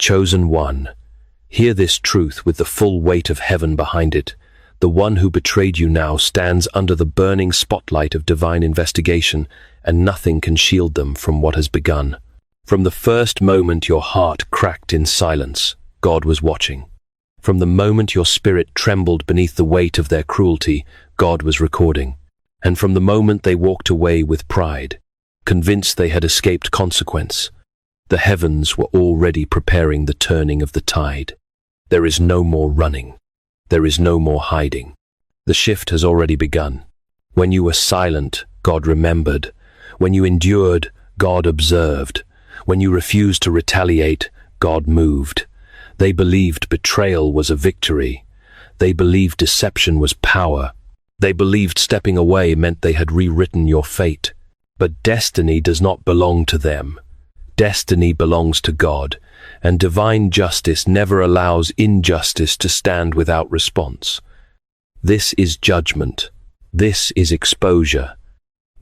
Chosen one, hear this truth with the full weight of heaven behind it. The one who betrayed you now stands under the burning spotlight of divine investigation, and nothing can shield them from what has begun. From the first moment your heart cracked in silence, God was watching. From the moment your spirit trembled beneath the weight of their cruelty, God was recording. And from the moment they walked away with pride, convinced they had escaped consequence, the heavens were already preparing the turning of the tide. There is no more running. There is no more hiding. The shift has already begun. When you were silent, God remembered. When you endured, God observed. When you refused to retaliate, God moved. They believed betrayal was a victory. They believed deception was power. They believed stepping away meant they had rewritten your fate. But destiny does not belong to them. Destiny belongs to God, and divine justice never allows injustice to stand without response. This is judgment. This is exposure.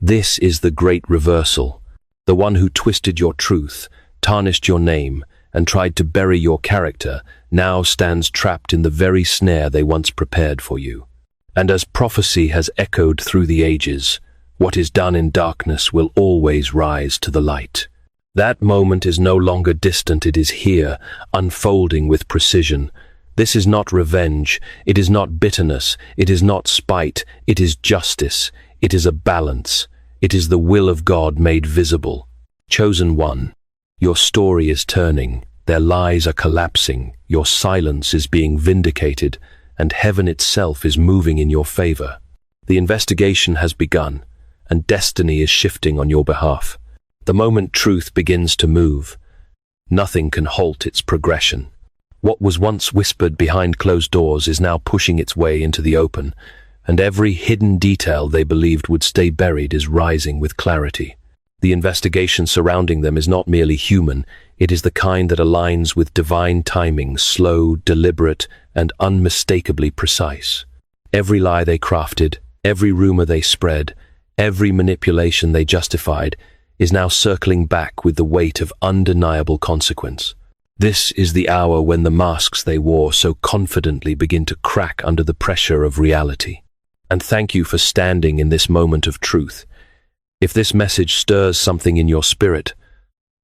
This is the great reversal. The one who twisted your truth, tarnished your name, and tried to bury your character, now stands trapped in the very snare they once prepared for you. And as prophecy has echoed through the ages, what is done in darkness will always rise to the light. That moment is no longer distant, it is here, unfolding with precision. This is not revenge, it is not bitterness, it is not spite, it is justice, it is a balance, it is the will of God made visible. Chosen one, your story is turning, their lies are collapsing, your silence is being vindicated, and heaven itself is moving in your favor. The investigation has begun, and destiny is shifting on your behalf. The moment truth begins to move, nothing can halt its progression. What was once whispered behind closed doors is now pushing its way into the open, and every hidden detail they believed would stay buried is rising with clarity. The investigation surrounding them is not merely human, it is the kind that aligns with divine timing, slow, deliberate, and unmistakably precise. Every lie they crafted, every rumor they spread, every manipulation they justified, is now circling back with the weight of undeniable consequence. This is the hour when the masks they wore so confidently begin to crack under the pressure of reality. And thank you for standing in this moment of truth. If this message stirs something in your spirit,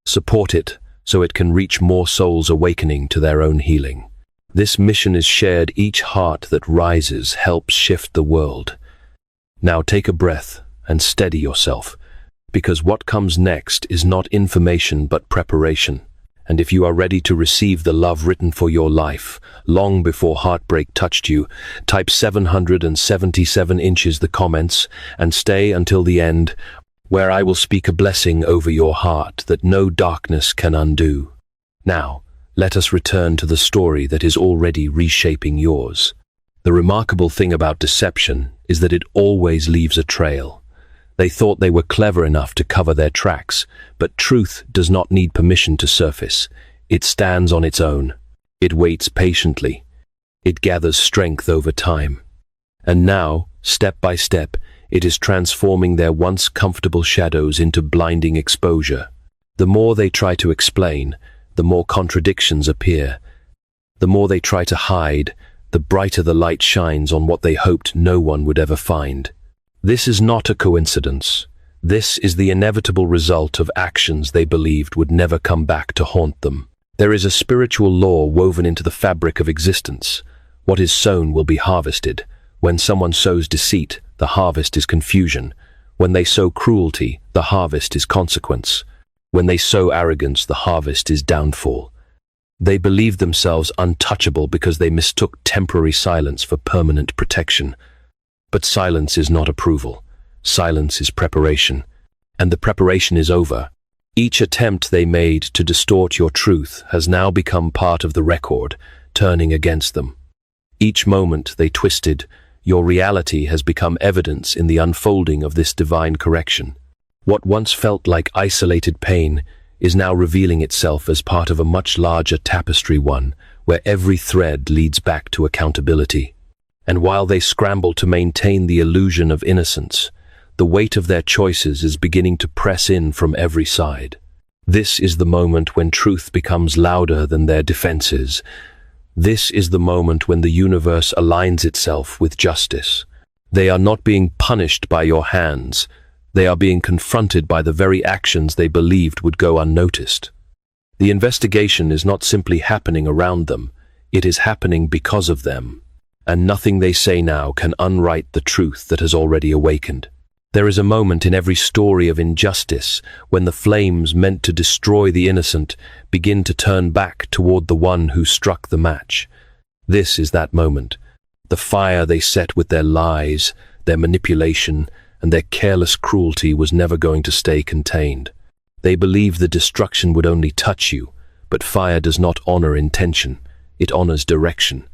support it so it can reach more souls awakening to their own healing. This mission is shared. Each heart that rises helps shift the world. Now take a breath and steady yourself, because what comes next is not information but preparation. And if you are ready to receive the love written for your life, long before heartbreak touched you, type 777 inches the comments and stay until the end, where I will speak a blessing over your heart that no darkness can undo. Now, let us return to the story that is already reshaping yours. The remarkable thing about deception is that it always leaves a trail. They thought they were clever enough to cover their tracks, but truth does not need permission to surface. It stands on its own. It waits patiently. It gathers strength over time. And now, step by step, it is transforming their once comfortable shadows into blinding exposure. The more they try to explain, the more contradictions appear. The more they try to hide, the brighter the light shines on what they hoped no one would ever find. This is not a coincidence. This is the inevitable result of actions they believed would never come back to haunt them. There is a spiritual law woven into the fabric of existence. What is sown will be harvested. When someone sows deceit, the harvest is confusion. When they sow cruelty, the harvest is consequence. When they sow arrogance, the harvest is downfall. They believed themselves untouchable because they mistook temporary silence for permanent protection. But silence is not approval. Silence is preparation. And the preparation is over. Each attempt they made to distort your truth has now become part of the record, turning against them. Each moment they twisted, your reality has become evidence in the unfolding of this divine correction. What once felt like isolated pain is now revealing itself as part of a much larger tapestry, one where every thread leads back to accountability. And while they scramble to maintain the illusion of innocence, the weight of their choices is beginning to press in from every side. This is the moment when truth becomes louder than their defenses. This is the moment when the universe aligns itself with justice. They are not being punished by your hands. They are being confronted by the very actions they believed would go unnoticed. The investigation is not simply happening around them, it is happening because of them. And nothing they say now can unwrite the truth that has already awakened. There is a moment in every story of injustice when the flames meant to destroy the innocent begin to turn back toward the one who struck the match. This is that moment. The fire they set with their lies, their manipulation, and their careless cruelty was never going to stay contained. They believed the destruction would only touch you, but fire does not honor intention, it honors direction.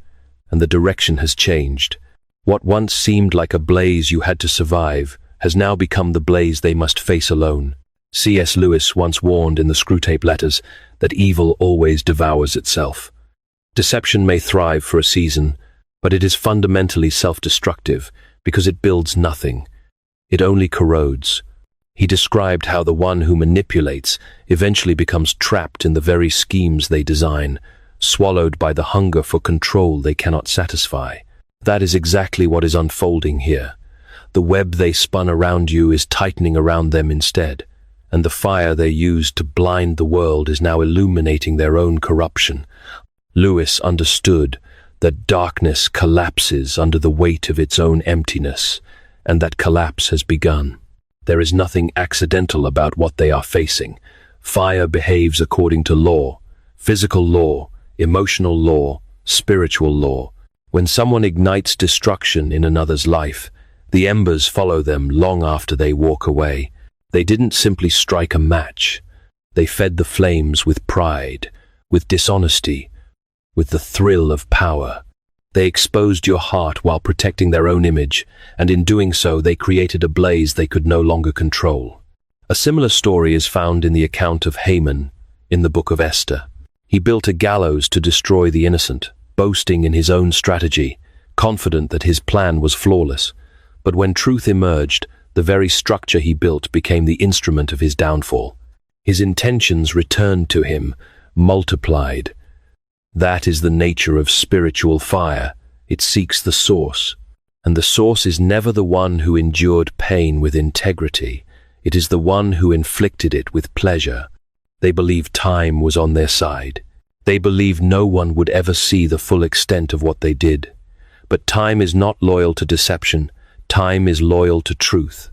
And the direction has changed. What once seemed like a blaze you had to survive has now become the blaze they must face alone. C.S. Lewis once warned in the Screwtape Letters that evil always devours itself. Deception may thrive for a season, but it is fundamentally self-destructive because it builds nothing. It only corrodes. He described how the one who manipulates eventually becomes trapped in the very schemes they design, swallowed by the hunger for control they cannot satisfy. That is exactly what is unfolding here. The web they spun around you is tightening around them instead, and the fire they used to blind the world is now illuminating their own corruption. Lewis understood that darkness collapses under the weight of its own emptiness, and that collapse has begun. There is nothing accidental about what they are facing. Fire behaves according to law, physical law, emotional law, spiritual law. When someone ignites destruction in another's life, the embers follow them long after they walk away. They didn't simply strike a match. They fed the flames with pride, with dishonesty, with the thrill of power. They exposed your heart while protecting their own image, and in doing so they created a blaze they could no longer control. A similar story is found in the account of Haman in the book of Esther. He built a gallows to destroy the innocent, boasting in his own strategy, confident that his plan was flawless. But when truth emerged, the very structure he built became the instrument of his downfall. His intentions returned to him, multiplied. That is the nature of spiritual fire. It seeks the source. And the source is never the one who endured pain with integrity. It is the one who inflicted it with pleasure. They believed time was on their side. They believed no one would ever see the full extent of what they did. But time is not loyal to deception. Time is loyal to truth.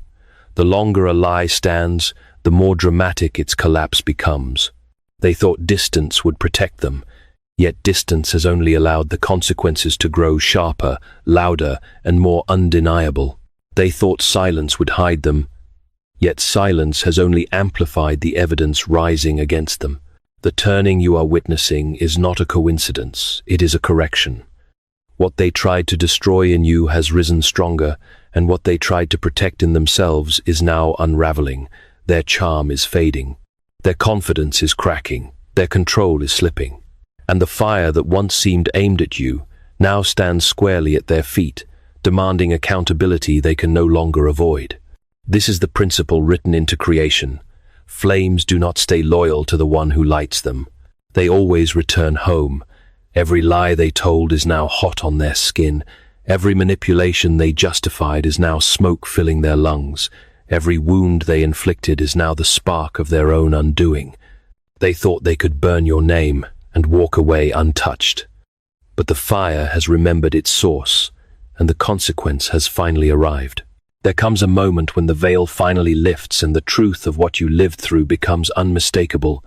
The longer a lie stands, the more dramatic its collapse becomes. They thought distance would protect them, yet distance has only allowed the consequences to grow sharper, louder, and more undeniable. They thought silence would hide them, yet silence has only amplified the evidence rising against them. The turning you are witnessing is not a coincidence, it is a correction. What they tried to destroy in you has risen stronger, and what they tried to protect in themselves is now unraveling. Their charm is fading. Their confidence is cracking. Their control is slipping. And the fire that once seemed aimed at you now stands squarely at their feet, demanding accountability they can no longer avoid. This is the principle written into creation. Flames do not stay loyal to the one who lights them. They always return home. Every lie they told is now hot on their skin. Every manipulation they justified is now smoke filling their lungs. Every wound they inflicted is now the spark of their own undoing. They thought they could burn your name and walk away untouched. But the fire has remembered its source, and the consequence has finally arrived. There comes a moment when the veil finally lifts and the truth of what you lived through becomes unmistakable.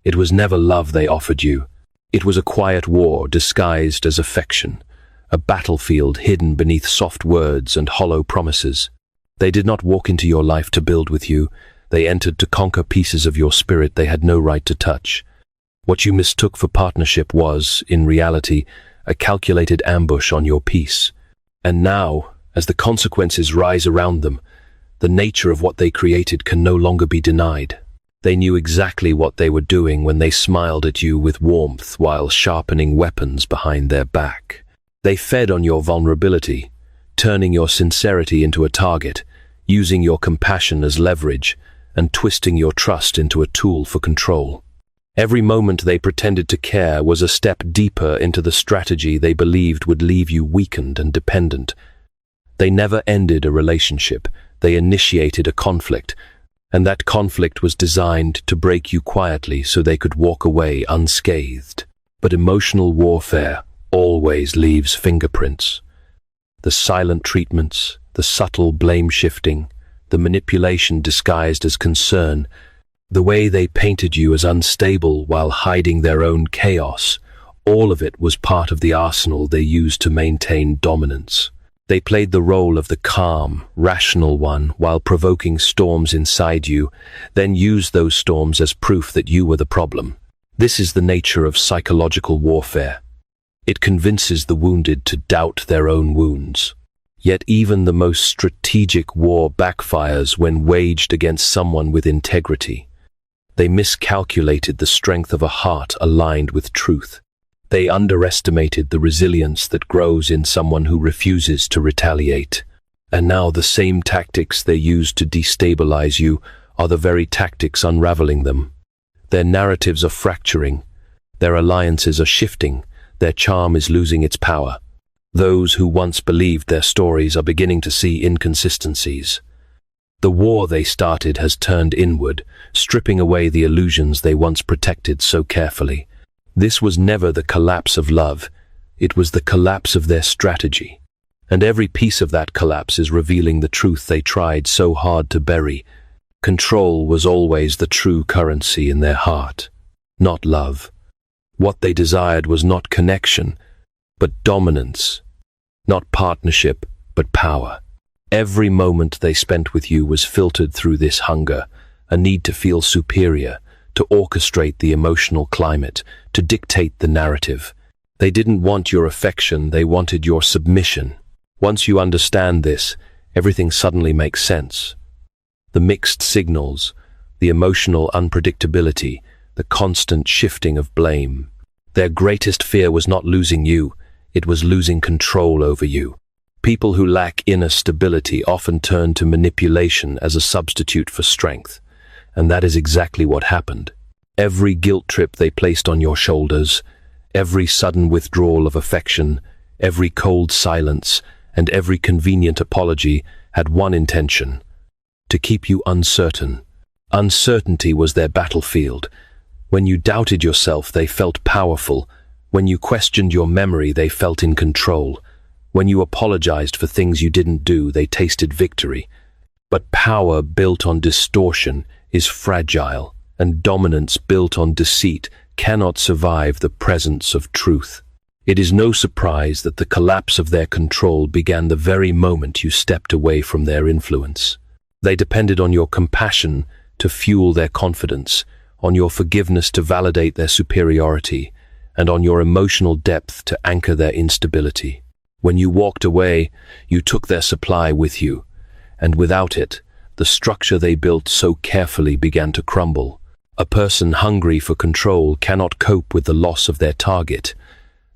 It was never love they offered you. It was a quiet war disguised as affection, a battlefield hidden beneath soft words and hollow promises. They did not walk into your life to build with you. They entered to conquer pieces of your spirit they had no right to touch. What you mistook for partnership was, in reality, a calculated ambush on your peace. And now, as the consequences rise around them, the nature of what they created can no longer be denied. They knew exactly what they were doing when they smiled at you with warmth while sharpening weapons behind their back. They fed on your vulnerability, turning your sincerity into a target, using your compassion as leverage, and twisting your trust into a tool for control. Every moment they pretended to care was a step deeper into the strategy they believed would leave you weakened and dependent. They never ended a relationship, they initiated a conflict, and that conflict was designed to break you quietly so they could walk away unscathed. But emotional warfare always leaves fingerprints. The silent treatments, the subtle blame-shifting, the manipulation disguised as concern, the way they painted you as unstable while hiding their own chaos, all of it was part of the arsenal they used to maintain dominance. They played the role of the calm, rational one while provoking storms inside you, then used those storms as proof that you were the problem. This is the nature of psychological warfare. It convinces the wounded to doubt their own wounds. Yet even the most strategic war backfires when waged against someone with integrity. They miscalculated the strength of a heart aligned with truth. They underestimated the resilience that grows in someone who refuses to retaliate. And now the same tactics they used to destabilize you are the very tactics unraveling them. Their narratives are fracturing. Their alliances are shifting. Their charm is losing its power. Those who once believed their stories are beginning to see inconsistencies. The war they started has turned inward, stripping away the illusions they once protected so carefully. This was never the collapse of love, it was the collapse of their strategy. And every piece of that collapse is revealing the truth they tried so hard to bury. Control was always the true currency in their heart, not love. What they desired was not connection, but dominance. Not partnership, but power. Every moment they spent with you was filtered through this hunger, a need to feel superior, to orchestrate the emotional climate, to dictate the narrative. They didn't want your affection, they wanted your submission. Once you understand this, everything suddenly makes sense. The mixed signals, the emotional unpredictability, the constant shifting of blame. Their greatest fear was not losing you, it was losing control over you. People who lack inner stability often turn to manipulation as a substitute for strength. And that is exactly what happened. Every guilt trip they placed on your shoulders, every sudden withdrawal of affection, every cold silence, and every convenient apology had one intention: to keep you uncertain. Uncertainty was their battlefield. When you doubted yourself, they felt powerful. When you questioned your memory, they felt in control. When you apologized for things you didn't do, they tasted victory. But power built on distortion is fragile, and dominance built on deceit cannot survive the presence of truth. It is no surprise that the collapse of their control began the very moment you stepped away from their influence. They depended on your compassion to fuel their confidence, on your forgiveness to validate their superiority, and on your emotional depth to anchor their instability. When you walked away, you took their supply with you, and without it, the structure they built so carefully began to crumble. A person hungry for control cannot cope with the loss of their target.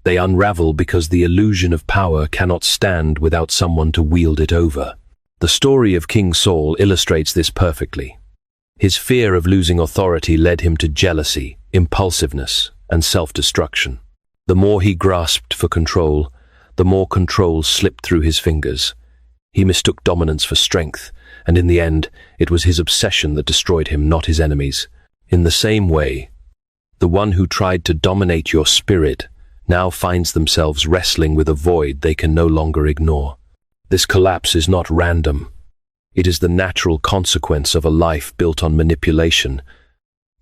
They unravel because the illusion of power cannot stand without someone to wield it over. The story of King Saul illustrates this perfectly. His fear of losing authority led him to jealousy, impulsiveness, and self-destruction. The more he grasped for control, the more control slipped through his fingers. He mistook dominance for strength, and in the end, it was his obsession that destroyed him, not his enemies. In the same way, the one who tried to dominate your spirit now finds themselves wrestling with a void they can no longer ignore. This collapse is not random. It is the natural consequence of a life built on manipulation.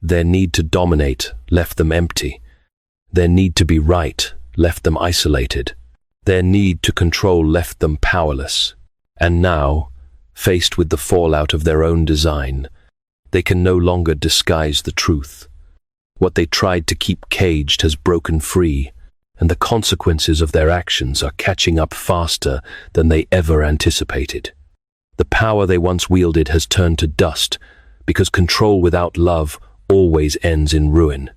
Their need to dominate left them empty. Their need to be right left them isolated. Their need to control left them powerless. And now, faced with the fallout of their own design, they can no longer disguise the truth. What they tried to keep caged has broken free, and the consequences of their actions are catching up faster than they ever anticipated. The power they once wielded has turned to dust, because control without love always ends in ruin.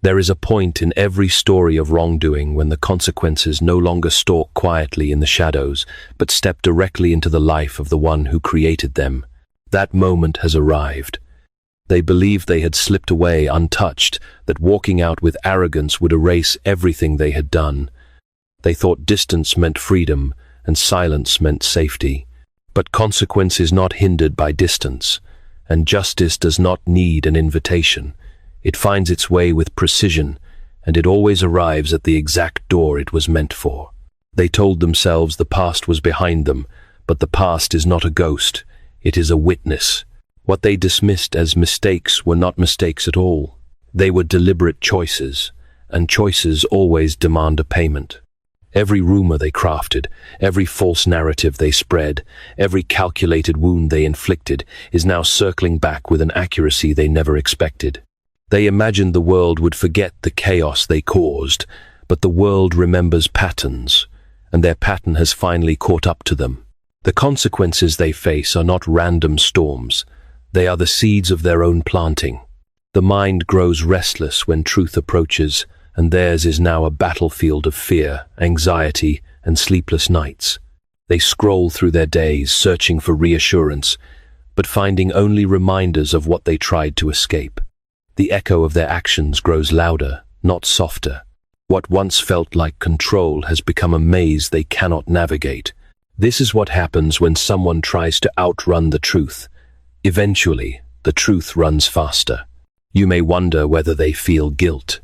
There is a point in every story of wrongdoing when the consequences no longer stalk quietly in the shadows, but step directly into the life of the one who created them. That moment has arrived, They believed they had slipped away untouched, that walking out with arrogance would erase everything they had done. They thought distance meant freedom, and silence meant safety. But consequence is not hindered by distance, and justice does not need an invitation. It finds its way with precision, and it always arrives at the exact door it was meant for. They told themselves the past was behind them, but the past is not a ghost, it is a witness. What they dismissed as mistakes were not mistakes at all. They were deliberate choices, and choices always demand a payment. Every rumor they crafted, every false narrative they spread, every calculated wound they inflicted is now circling back with an accuracy they never expected. They imagined the world would forget the chaos they caused, but the world remembers patterns, and their pattern has finally caught up to them. The consequences they face are not random storms. They are the seeds of their own planting. The mind grows restless when truth approaches, and theirs is now a battlefield of fear, anxiety, and sleepless nights. They scroll through their days, searching for reassurance, but finding only reminders of what they tried to escape. The echo of their actions grows louder, not softer. What once felt like control has become a maze they cannot navigate. This is what happens when someone tries to outrun the truth. Eventually, the truth runs faster. You may wonder whether they feel guilt.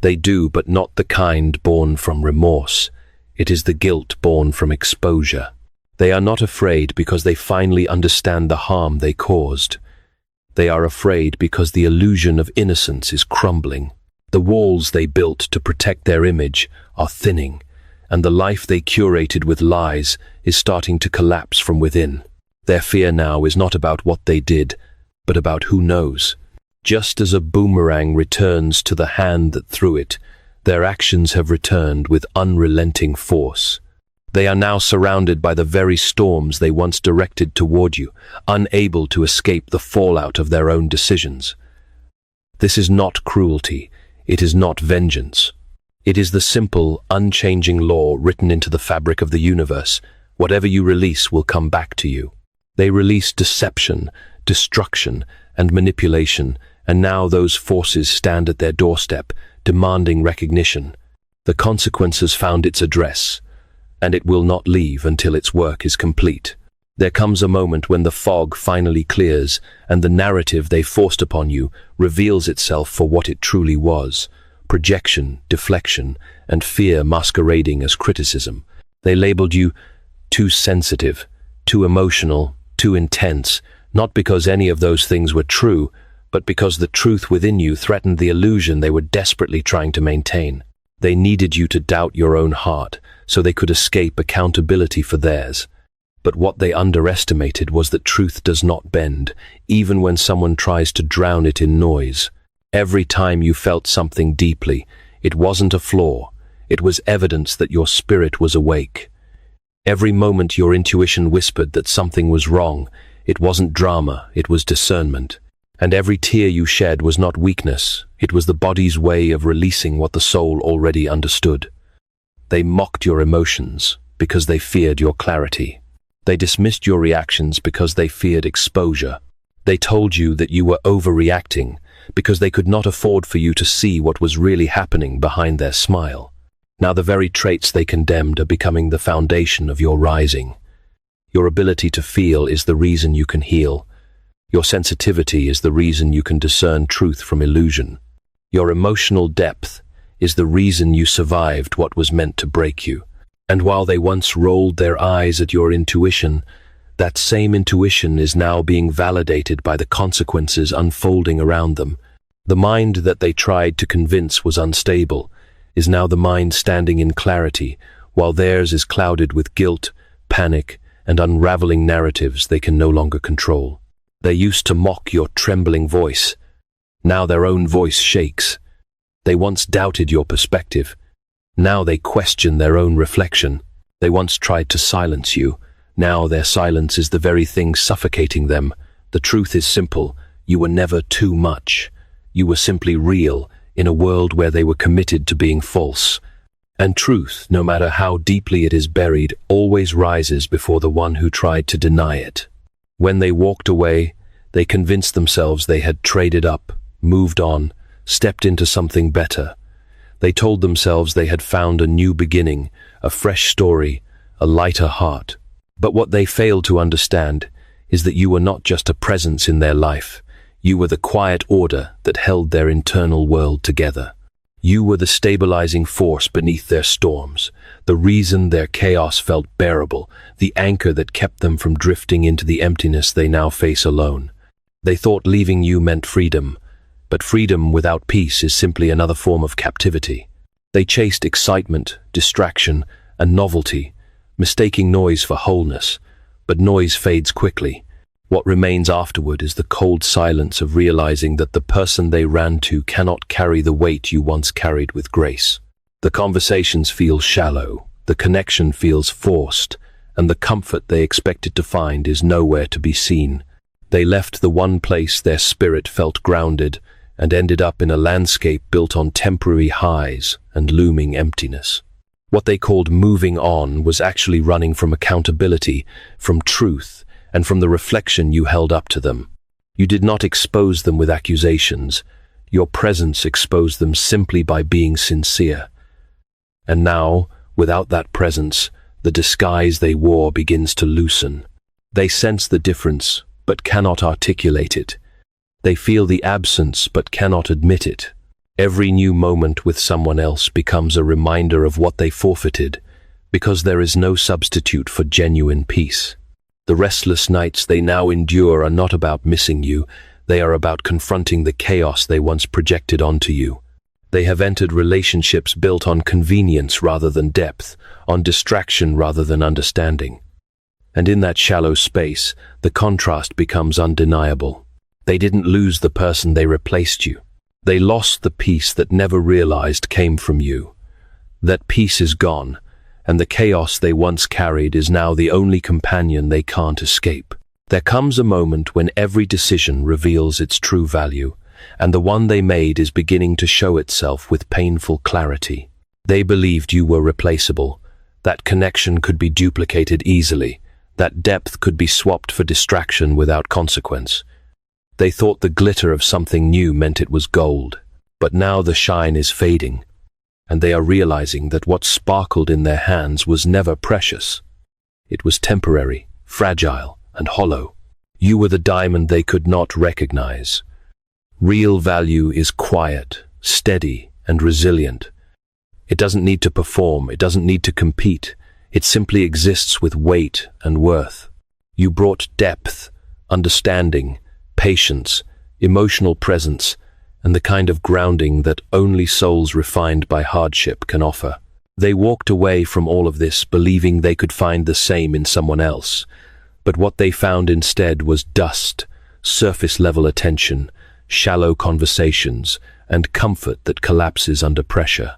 They do, but not the kind born from remorse. It is the guilt born from exposure. They are not afraid because they finally understand the harm they caused. They are afraid because the illusion of innocence is crumbling. The walls they built to protect their image are thinning, and the life they curated with lies is starting to collapse from within. Their fear now is not about what they did, but about who knows. Just as a boomerang returns to the hand that threw it, their actions have returned with unrelenting force. They are now surrounded by the very storms they once directed toward you, unable to escape the fallout of their own decisions. This is not cruelty, it is not vengeance. It is the simple, unchanging law written into the fabric of the universe. Whatever you release will come back to you. They released deception, destruction, and manipulation, and now those forces stand at their doorstep, demanding recognition. The consequences found its address, and it will not leave until its work is complete. There comes a moment when the fog finally clears, and the narrative they forced upon you reveals itself for what it truly was: projection, deflection, and fear masquerading as criticism. They labeled you too sensitive, too emotional, too intense, not because any of those things were true, but because the truth within you threatened the illusion they were desperately trying to maintain. They needed you to doubt your own heart, so they could escape accountability for theirs. But what they underestimated was that truth does not bend, even when someone tries to drown it in noise. Every time you felt something deeply, it wasn't a flaw, it was evidence that your spirit was awake. Every moment your intuition whispered that something was wrong, it wasn't drama, it was discernment. And every tear you shed was not weakness, it was the body's way of releasing what the soul already understood. They mocked your emotions because they feared your clarity. They dismissed your reactions because they feared exposure. They told you that you were overreacting because they could not afford for you to see what was really happening behind their smile. Now the very traits they condemned are becoming the foundation of your rising. Your ability to feel is the reason you can heal. Your sensitivity is the reason you can discern truth from illusion. Your emotional depth is the reason you survived what was meant to break you. And while they once rolled their eyes at your intuition, that same intuition is now being validated by the consequences unfolding around them. The mind that they tried to convince was unstable is now the mind standing in clarity, while theirs is clouded with guilt, panic, and unraveling narratives they can no longer control. They used to mock your trembling voice. Now their own voice shakes. They once doubted your perspective. Now they question their own reflection. They once tried to silence you. Now their silence is the very thing suffocating them. The truth is simple. You were never too much. You were simply real in a world where they were committed to being false. And truth, no matter how deeply it is buried, always rises before the one who tried to deny it. When they walked away, They convinced themselves they had traded up, moved on, stepped into something better. They told themselves they had found a new beginning, a fresh story, a lighter heart. But what they failed to understand is that you were not just a presence in their life. You were the quiet order that held their internal world together. You were the stabilizing force beneath their storms, the reason their chaos felt bearable, the anchor that kept them from drifting into the emptiness they now face alone. They thought leaving you meant freedom, but freedom without peace is simply another form of captivity. They chased excitement, distraction, and novelty, mistaking noise for wholeness, but noise fades quickly. What remains afterward is the cold silence of realizing that the person they ran to cannot carry the weight you once carried with grace. The conversations feel shallow, the connection feels forced, and the comfort they expected to find is nowhere to be seen. They left the one place their spirit felt grounded and ended up in a landscape built on temporary highs and looming emptiness. What they called moving on was actually running from accountability, from truth, and from the reflection you held up to them. You did not expose them with accusations. Your presence exposed them simply by being sincere. And now, without that presence, the disguise they wore begins to loosen. They sense the difference, but cannot articulate it. They feel the absence, but cannot admit it. Every new moment with someone else becomes a reminder of what they forfeited, because there is no substitute for genuine peace. The restless nights they now endure are not about missing you, they are about confronting the chaos they once projected onto you. They have entered relationships built on convenience rather than depth, on distraction rather than understanding. And in that shallow space, the contrast becomes undeniable. They didn't lose the person they replaced you. They lost the peace that never realized came from you. That peace is gone, and the chaos they once carried is now the only companion they can't escape. There comes a moment when every decision reveals its true value, and the one they made is beginning to show itself with painful clarity. They believed you were replaceable. That connection could be duplicated easily. That depth could be swapped for distraction without consequence. They thought the glitter of something new meant it was gold, but now the shine is fading, and they are realizing that what sparkled in their hands was never precious. It was temporary, fragile, and hollow. You were the diamond they could not recognize. Real value is quiet, steady, and resilient. It doesn't need to perform, it doesn't need to compete. It simply exists with weight and worth. You brought depth, understanding, patience, emotional presence, and the kind of grounding that only souls refined by hardship can offer. They walked away from all of this believing they could find the same in someone else, but what they found instead was dust, surface-level attention, shallow conversations, and comfort that collapses under pressure.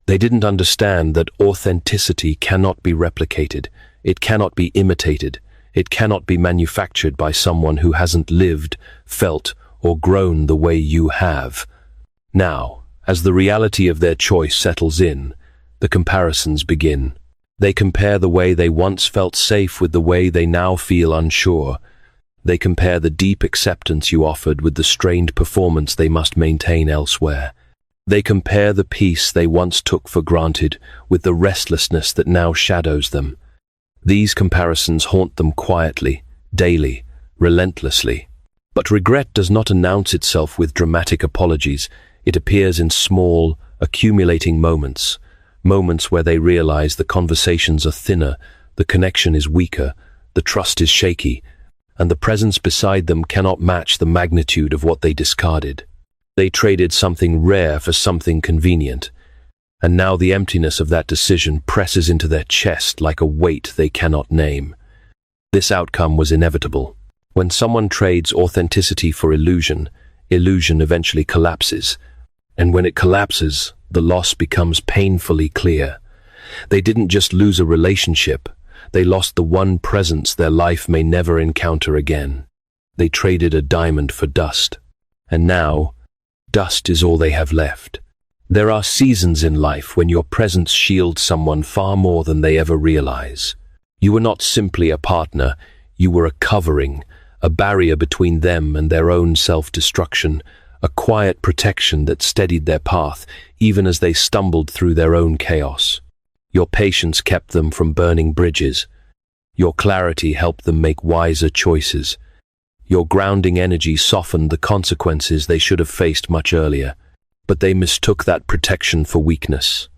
They didn't understand that authenticity cannot be replicated, it cannot be imitated, it cannot be manufactured by someone who hasn't lived, felt, or grown the way you have. Now, as the reality of their choice settles in, the comparisons begin. They compare the way they once felt safe with the way they now feel unsure. They compare the deep acceptance you offered with the strained performance they must maintain elsewhere. They compare the peace they once took for granted with the restlessness that now shadows them. These comparisons haunt them quietly, daily, relentlessly. But regret does not announce itself with dramatic apologies. It appears in small, accumulating moments. Moments where they realize the conversations are thinner, the connection is weaker, the trust is shaky, and the presence beside them cannot match the magnitude of what they discarded. They traded something rare for something convenient, and now the emptiness of that decision presses into their chest like a weight they cannot name. This outcome was inevitable. When someone trades authenticity for illusion, illusion eventually collapses, and when it collapses, the loss becomes painfully clear. They didn't just lose a relationship, they lost the one presence their life may never encounter again. They traded a diamond for dust, and now, dust is all they have left. There are seasons in life when your presence shields someone far more than they ever realize. You were not simply a partner, you were a covering, a barrier between them and their own self-destruction, a quiet protection that steadied their path even as they stumbled through their own chaos. Your patience kept them from burning bridges. Your clarity helped them make wiser choices. Your grounding energy softened the consequences they should have faced much earlier. But they mistook that protection for weakness.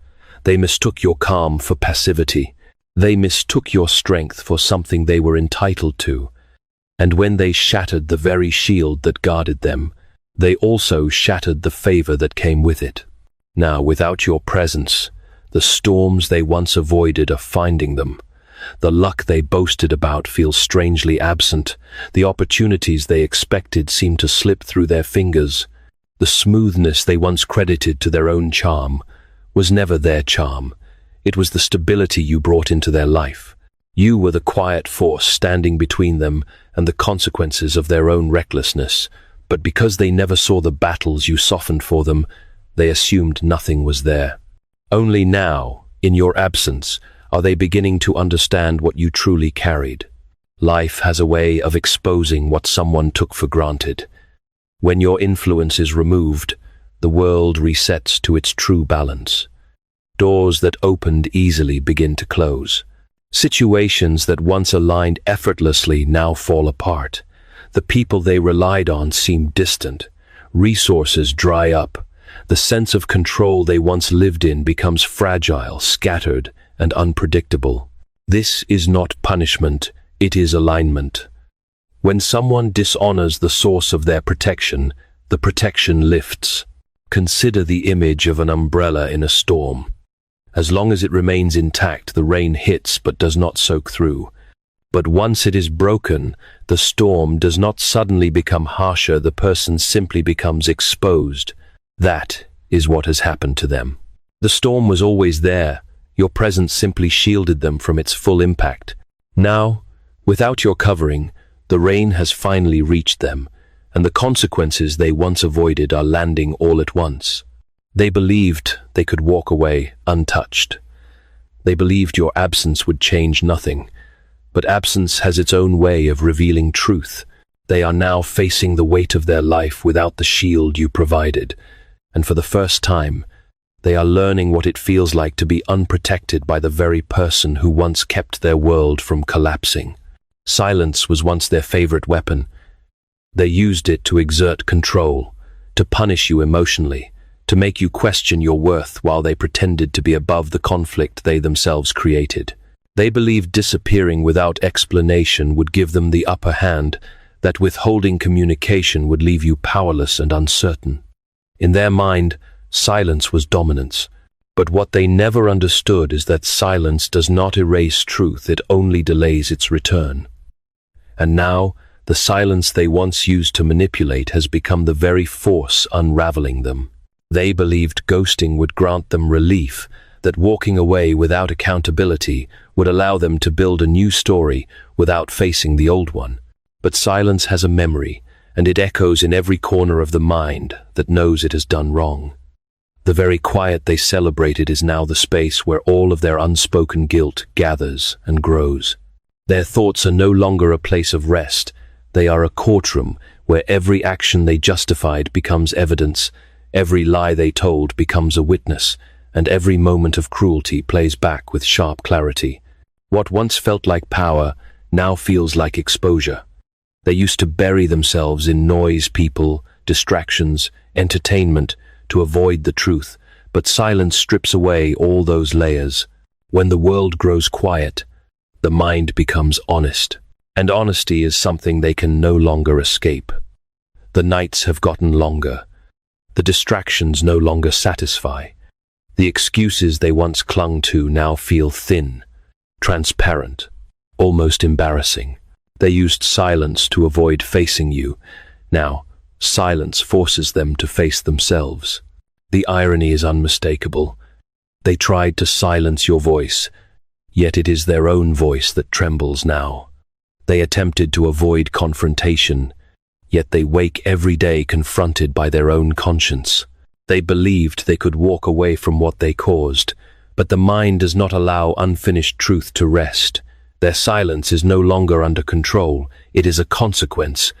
They mistook your calm for passivity. They mistook your strength for something they were entitled to. And when they shattered the very shield that guarded them, they also shattered the favor that came with it. Now, without your presence, the storms they once avoided are finding them. The luck they boasted about feels strangely absent. The opportunities they expected seem to slip through their fingers. The smoothness they once credited to their own charm was never their charm. It was the stability you brought into their life. You were the quiet force standing between them and the consequences of their own recklessness. But because they never saw the battles you softened for them, they assumed nothing was there. Only now, in your absence, are they beginning to understand what you truly carried. Life has a way of exposing what someone took for granted. When your influence is removed, the world resets to its true balance. Doors that opened easily begin to close. Situations that once aligned effortlessly now fall apart. The people they relied on seem distant. Resources dry up. The sense of control they once lived in becomes fragile, scattered, and unpredictable. This is not punishment, it is alignment. When someone dishonors the source of their protection, the protection lifts. Consider the image of an umbrella in a storm. As long as it remains intact, the rain hits but does not soak through. But once it is broken, the storm does not suddenly become harsher, the person simply becomes exposed. That is what has happened to them. The storm was always there. Your presence simply shielded them from its full impact. Now, without your covering, the rain has finally reached them, and the consequences they once avoided are landing all at once. They believed they could walk away untouched. They believed your absence would change nothing. But absence has its own way of revealing truth. They are now facing the weight of their life without the shield you provided. And for the first time, they are learning what it feels like to be unprotected by the very person who once kept their world from collapsing. Silence was once their favorite weapon. They used it to exert control, to punish you emotionally, to make you question your worth while they pretended to be above the conflict they themselves created. They believed disappearing without explanation would give them the upper hand, that withholding communication would leave you powerless and uncertain. In their mind, silence was dominance. But what they never understood is that silence does not erase truth, it only delays its return. And now, the silence they once used to manipulate has become the very force unraveling them. They believed ghosting would grant them relief, that walking away without accountability would allow them to build a new story without facing the old one. But silence has a memory, and it echoes in every corner of the mind that knows it has done wrong. The very quiet they celebrated is now the space where all of their unspoken guilt gathers and grows. Their thoughts are no longer a place of rest. They are a courtroom where every action they justified becomes evidence, every lie they told becomes a witness, and every moment of cruelty plays back with sharp clarity. What once felt like power now feels like exposure. They used to bury themselves in noise, people, distractions, entertainment to avoid the truth, but silence strips away all those layers. When the world grows quiet, the mind becomes honest, and honesty is something they can no longer escape. The nights have gotten longer. The distractions no longer satisfy. The excuses they once clung to now feel thin, transparent, almost embarrassing. They used silence to avoid facing you. Now, silence forces them to face themselves. The irony is unmistakable. They tried to silence your voice, yet it is their own voice that trembles now. They attempted to avoid confrontation, yet they wake every day confronted by their own conscience. They believed they could walk away from what they caused, but the mind does not allow unfinished truth to rest. Their silence is no longer under control, it is a consequence.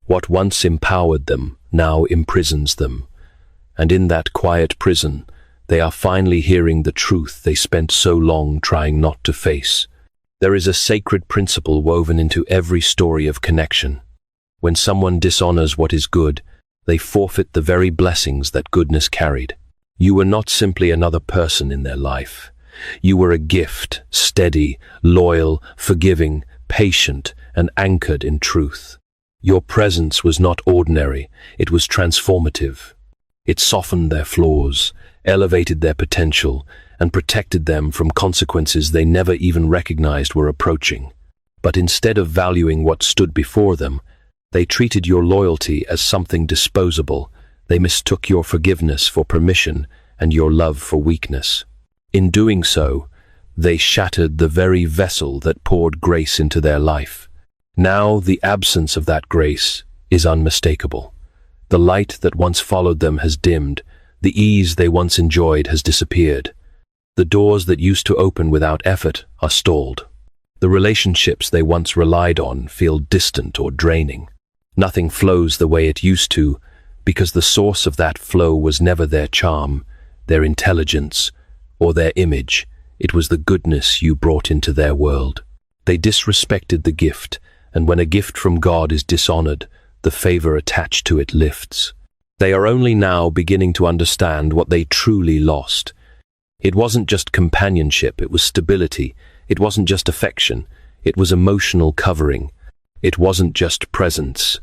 What once empowered them now imprisons them. And in that quiet prison, they are finally hearing the truth they spent so long trying not to face. There is a sacred principle woven into every story of connection. When someone dishonors what is good, they forfeit the very blessings that goodness carried. You were not simply another person in their life. You were a gift, steady, loyal, forgiving, patient, and anchored in truth. Your presence was not ordinary, it was transformative. It softened their flaws, elevated their potential, and protected them from consequences they never even recognized were approaching. But instead of valuing what stood before them, they treated your loyalty as something disposable. They mistook your forgiveness for permission and your love for weakness. In doing so, they shattered the very vessel that poured grace into their life. Now the absence of that grace is unmistakable. The light that once followed them has dimmed, the ease they once enjoyed has disappeared. The doors that used to open without effort are stalled. The relationships they once relied on feel distant or draining. Nothing flows the way it used to, because the source of that flow was never their charm, their intelligence, or their image. It was the goodness you brought into their world. They disrespected the gift, and when a gift from God is dishonored, the favor attached to it lifts. They are only now beginning to understand what they truly lost. It wasn't just companionship, it was stability. It wasn't just affection, it was emotional covering. It wasn't just presence,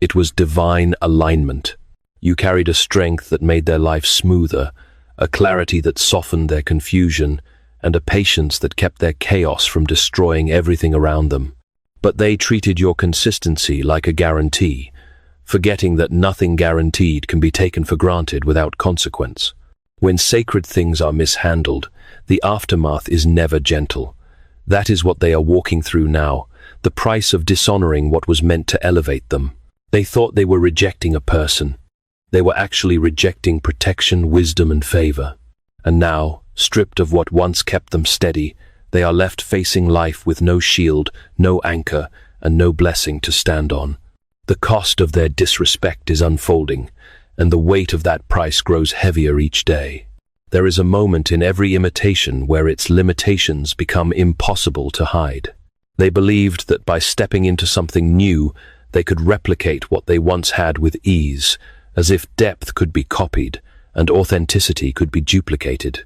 it was divine alignment. You carried a strength that made their life smoother, a clarity that softened their confusion, and a patience that kept their chaos from destroying everything around them. But they treated your consistency like a guarantee, forgetting that nothing guaranteed can be taken for granted without consequence. When sacred things are mishandled, the aftermath is never gentle. That is what they are walking through now, the price of dishonoring what was meant to elevate them. They thought they were rejecting a person. They were actually rejecting protection, wisdom, and favor. And now, stripped of what once kept them steady, they are left facing life with no shield, no anchor, and no blessing to stand on. The cost of their disrespect is unfolding, and the weight of that price grows heavier each day. There is a moment in every imitation where its limitations become impossible to hide. They believed that by stepping into something new, they could replicate what they once had with ease, as if depth could be copied and authenticity could be duplicated.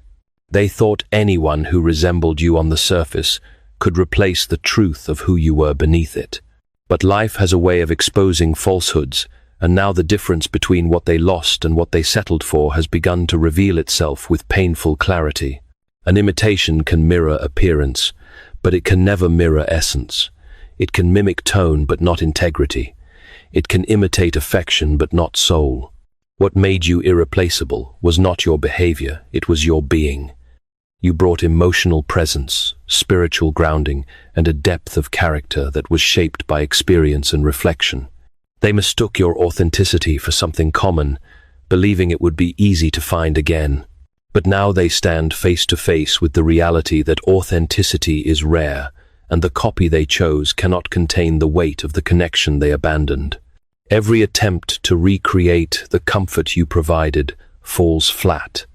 They thought anyone who resembled you on the surface could replace the truth of who you were beneath it. But life has a way of exposing falsehoods, and now the difference between what they lost and what they settled for has begun to reveal itself with painful clarity. An imitation can mirror appearance, but it can never mirror essence. It can mimic tone but not integrity. It can imitate affection but not soul. What made you irreplaceable was not your behavior, it was your being. You brought emotional presence, spiritual grounding, and a depth of character that was shaped by experience and reflection. They mistook your authenticity for something common, believing it would be easy to find again. But now they stand face to face with the reality that authenticity is rare, and the copy they chose cannot contain the weight of the connection they abandoned. Every attempt to recreate the comfort you provided falls flat.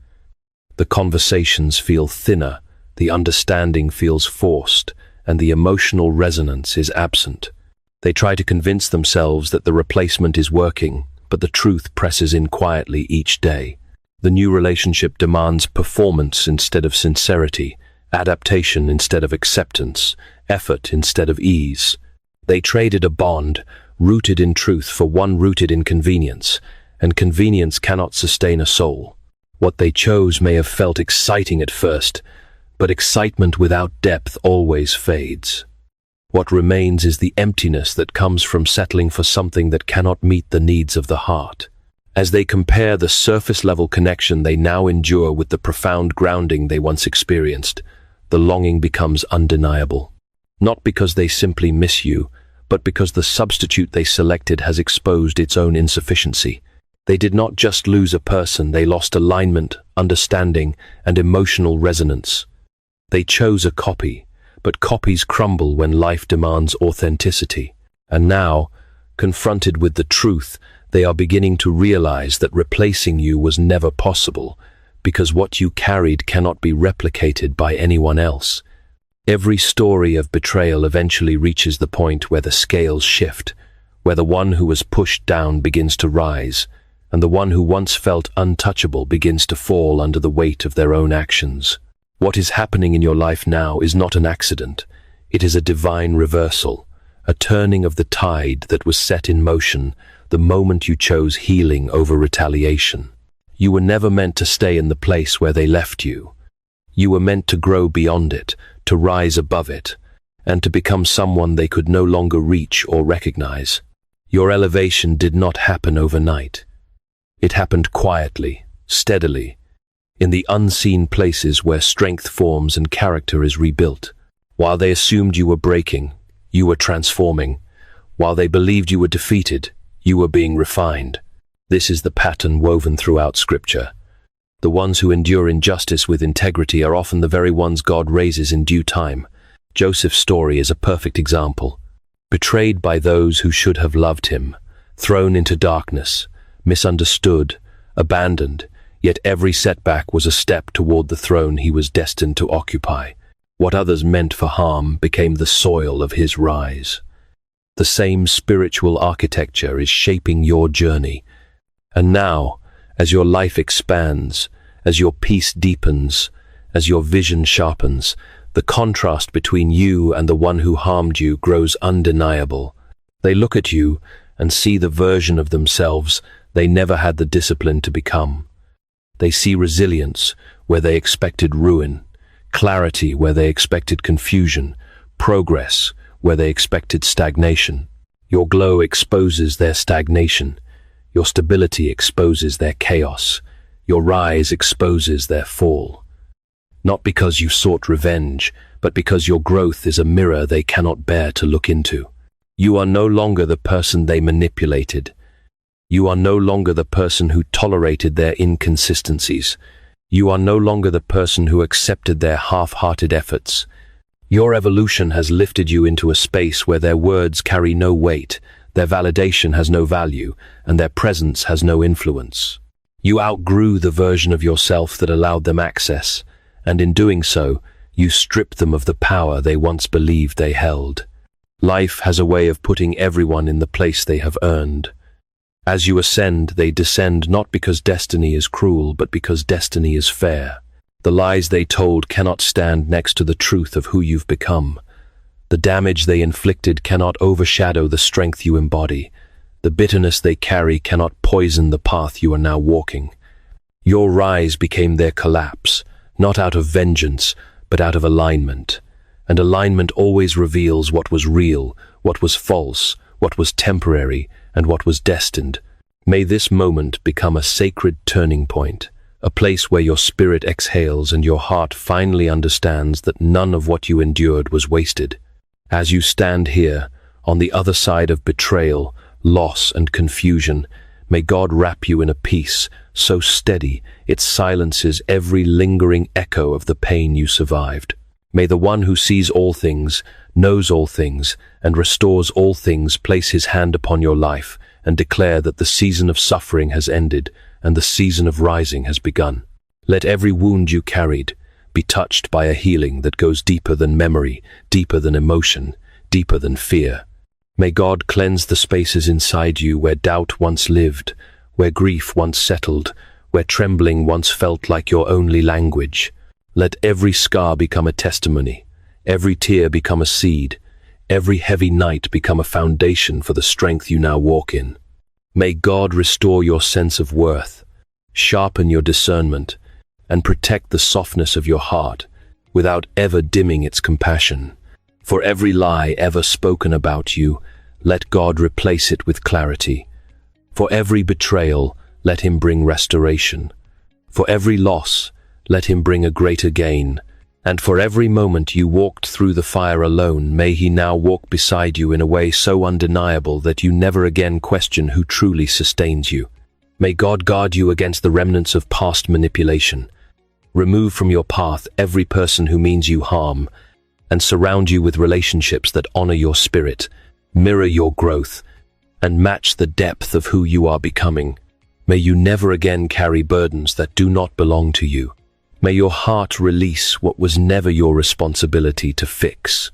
The conversations feel thinner, the understanding feels forced, and the emotional resonance is absent. They try to convince themselves that the replacement is working, but the truth presses in quietly each day. The new relationship demands performance instead of sincerity, adaptation instead of acceptance, effort instead of ease. They traded a bond rooted in truth for one rooted in convenience, and convenience cannot sustain a soul. What they chose may have felt exciting at first, but excitement without depth always fades. What remains is the emptiness that comes from settling for something that cannot meet the needs of the heart. As they compare the surface-level connection they now endure with the profound grounding they once experienced, the longing becomes undeniable. Not because they simply miss you, but because the substitute they selected has exposed its own insufficiency. They did not just lose a person, they lost alignment, understanding, and emotional resonance. They chose a copy, but copies crumble when life demands authenticity. And now, confronted with the truth, they are beginning to realize that replacing you was never possible, because what you carried cannot be replicated by anyone else. Every story of betrayal eventually reaches the point where the scales shift, where the one who was pushed down begins to rise, and the one who once felt untouchable begins to fall under the weight of their own actions. What is happening in your life now is not an accident. It is a divine reversal, a turning of the tide that was set in motion the moment you chose healing over retaliation. You were never meant to stay in the place where they left you. You were meant to grow beyond it, to rise above it, and to become someone they could no longer reach or recognize. Your elevation did not happen overnight. It happened quietly, steadily, in the unseen places where strength forms and character is rebuilt. While they assumed you were breaking, you were transforming. While they believed you were defeated, you were being refined. This is the pattern woven throughout Scripture. The ones who endure injustice with integrity are often the very ones God raises in due time. Joseph's story is a perfect example. Betrayed by those who should have loved him, thrown into darkness, misunderstood, abandoned, yet every setback was a step toward the throne he was destined to occupy. What others meant for harm became the soil of his rise. The same spiritual architecture is shaping your journey. And now, as your life expands, as your peace deepens, as your vision sharpens, the contrast between you and the one who harmed you grows undeniable. They look at you and see the version of themselves they never had the discipline to become. They see resilience where they expected ruin, clarity where they expected confusion, progress where they expected stagnation. Your glow exposes their stagnation. Your stability exposes their chaos. Your rise exposes their fall. Not because you sought revenge, but because your growth is a mirror they cannot bear to look into. You are no longer the person they manipulated. You are no longer the person who tolerated their inconsistencies. You are no longer the person who accepted their half-hearted efforts. Your evolution has lifted you into a space where their words carry no weight, their validation has no value, and their presence has no influence. You outgrew the version of yourself that allowed them access, and in doing so, you stripped them of the power they once believed they held. Life has a way of putting everyone in the place they have earned. As you ascend, they descend not because destiny is cruel, but because destiny is fair. The lies they told cannot stand next to the truth of who you've become. The damage they inflicted cannot overshadow the strength you embody. The bitterness they carry cannot poison the path you are now walking. Your rise became their collapse, not out of vengeance, but out of alignment. And alignment always reveals what was real, what was false, what was temporary, and what was destined. May this moment become a sacred turning point, a place where your spirit exhales and your heart finally understands that none of what you endured was wasted. As you stand here, on the other side of betrayal, loss, and confusion, may God wrap you in a peace so steady it silences every lingering echo of the pain you survived. May the one who sees all things, knows all things, and restores all things place his hand upon your life and declare that the season of suffering has ended and the season of rising has begun. Let every wound you carried be touched by a healing that goes deeper than memory, deeper than emotion, deeper than fear. May God cleanse the spaces inside you where doubt once lived, where grief once settled, where trembling once felt like your only language. Let every scar become a testimony, every tear become a seed, every heavy night become a foundation for the strength you now walk in. May God restore your sense of worth, sharpen your discernment, and protect the softness of your heart without ever dimming its compassion. For every lie ever spoken about you, let God replace it with clarity. For every betrayal, let him bring restoration. For every loss, let him bring a greater gain. And for every moment you walked through the fire alone, may he now walk beside you in a way so undeniable that you never again question who truly sustains you. May God guard you against the remnants of past manipulation. Remove from your path every person who means you harm, and surround you with relationships that honor your spirit, mirror your growth, and match the depth of who you are becoming. May you never again carry burdens that do not belong to you. May your heart release what was never your responsibility to fix.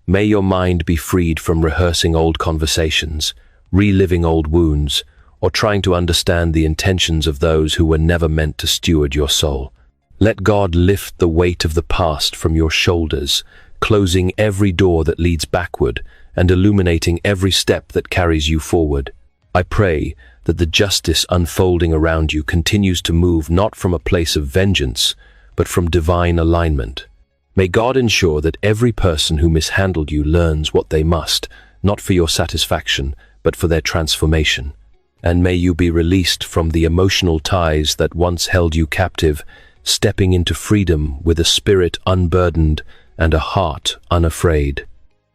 May your mind be freed from rehearsing old conversations, reliving old wounds, or trying to understand the intentions of those who were never meant to steward your soul. Let God lift the weight of the past from your shoulders, closing every door that leads backward and illuminating every step that carries you forward. I pray that the justice unfolding around you continues to move not from a place of vengeance, but from divine alignment. May God ensure that every person who mishandled you learns what they must, not for your satisfaction, but for their transformation. And may you be released from the emotional ties that once held you captive, stepping into freedom with a spirit unburdened and a heart unafraid.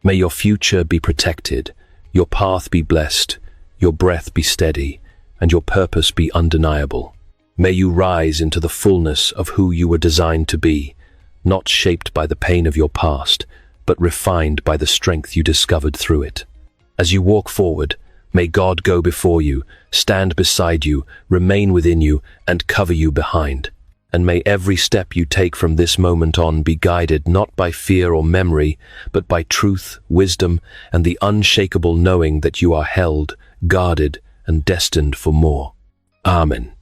May your future be protected, your path be blessed, your breath be steady, and your purpose be undeniable. May you rise into the fullness of who you were designed to be, not shaped by the pain of your past, but refined by the strength you discovered through it. As you walk forward, may God go before you, stand beside you, remain within you, and cover you behind. And may every step you take from this moment on be guided not by fear or memory, but by truth, wisdom, and the unshakable knowing that you are held, guarded, and destined for more. Amen.